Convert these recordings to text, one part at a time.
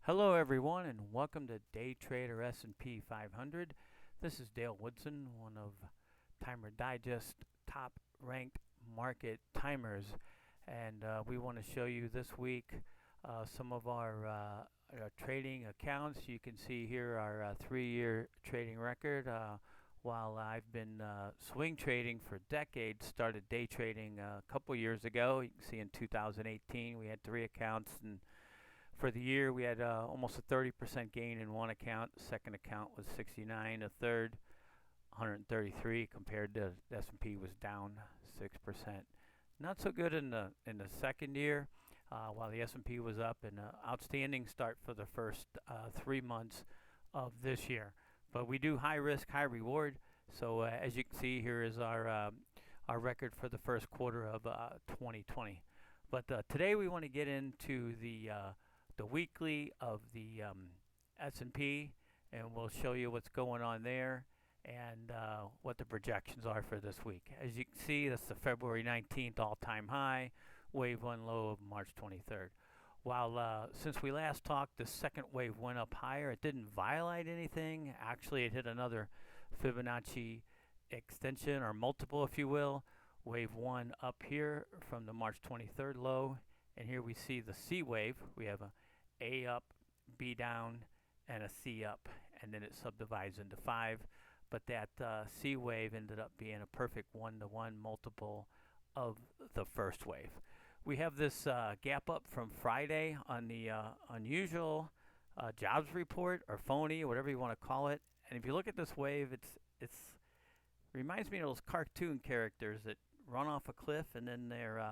Hello everyone and welcome to Day Trader S&P 500. This is Dale Woodson, one of Timer Digest top ranked market timers, and we want to show you this week some of our trading accounts. You can see here our 3-year trading record. While I've been swing trading for decades, started day trading a couple years ago. You can see in 2018 we had 3 accounts, and for the year, we had almost a 30% gain in one account. The second account was 69. A third, 133, compared to the S&P was down 6%. Not so good in the second year, while the S&P was up. An outstanding start for the first 3 months of this year. But we do high risk, high reward. So as you can see, here is our record for the first quarter of 2020. But today we want to get into the weekly of the S&P, and we'll show you what's going on there and what the projections are for this week. As you can see, that's the February 19th all-time high, wave 1 low of March 23rd. While since we last talked, the second wave went up higher. It didn't violate anything. Actually, it hit another Fibonacci extension, or multiple if you will. Wave 1 up here from the March 23rd low. And here we see the C wave. We have a up, B down, and a C up, and then it subdivides into 5. But that C wave ended up being a perfect 1-to-1 multiple of the first wave. We have this gap up from Friday on the unusual jobs report, or phony, whatever you want to call it. And if you look at this wave, it's reminds me of those cartoon characters that run off a cliff and then their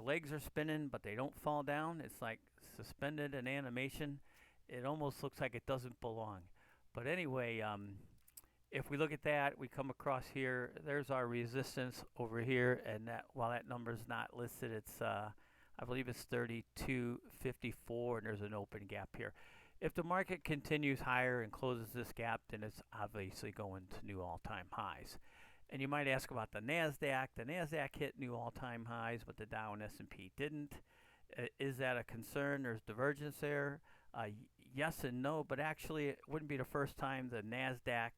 legs are spinning, but they don't fall down. It's like suspended in animation. It almost looks like it doesn't belong. But anyway, if we look at that, we come across here. There's our resistance over here, and that while that number's not listed, it's I believe it's 32.54, and there's an open gap here. If the market continues higher and closes this gap, then it's obviously going to new all-time highs. And you might ask about the NASDAQ. The NASDAQ hit new all-time highs, but the Dow and S&P didn't. Is that a concern? There's divergence there. Yes and no, but actually it wouldn't be the first time the NASDAQ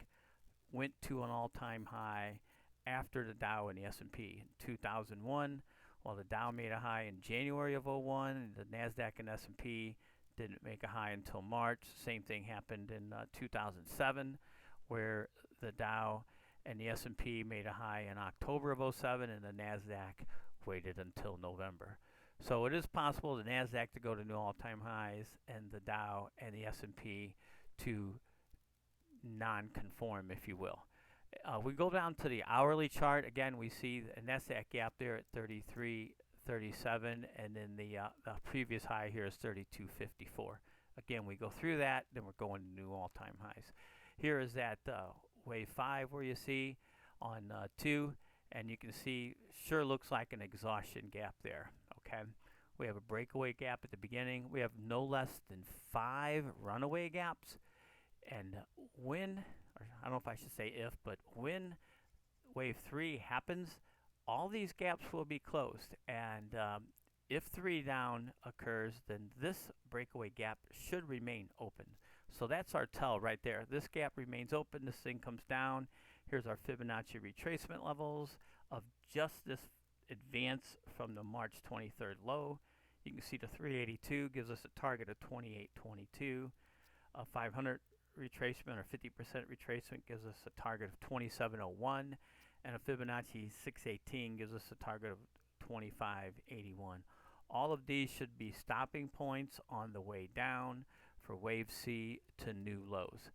went to an all-time high after the Dow and the S&P. In 2001, while the Dow made a high in January of 01, the NASDAQ and S&P didn't make a high until March. Same thing happened in 2007, where the Dow and the S&P made a high in October of 07, and the NASDAQ waited until November. So it is possible the NASDAQ to go to new all-time highs and the Dow and the S&P to non-conform, if you will. We go down to the hourly chart. Again, we see the NASDAQ gap there at 33.37, and then the previous high here is 32.54. Again, we go through that, then we're going to new all-time highs. Here is that wave 5 where you see on 2, and you can see sure looks like an exhaustion gap there. Okay, we have a breakaway gap at the beginning. We have no less than 5 runaway gaps, and when, or I don't know if I should say if, but when wave 3 happens, all these gaps will be closed. And if 3 down occurs, then this breakaway gap should remain open. So that's our tell right there. This gap remains open. This thing comes down. Here's our Fibonacci retracement levels of just this advance from the March 23rd low. You can see the 382 gives us a target of 2822. A 500 retracement, or 50% retracement, gives us a target of 2701. And a Fibonacci 618 gives us a target of 2581. All of these should be stopping points on the way down for wave C to new lows.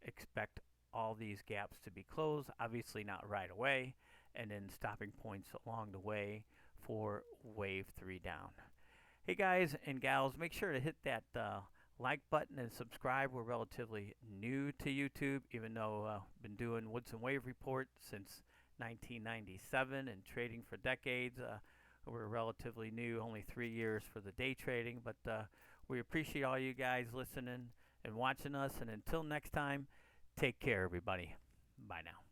Expect all these gaps to be closed, obviously not right away, and then stopping points along the way for wave 3 down. Hey guys and gals, make sure to hit that like button and subscribe. We're relatively new to YouTube, even though I've been doing Woodson Wave Report since 1997 and trading for decades. We're relatively new, only 3 years for the day trading, but we appreciate all you guys listening and watching us. And until next time, take care, everybody. Bye now.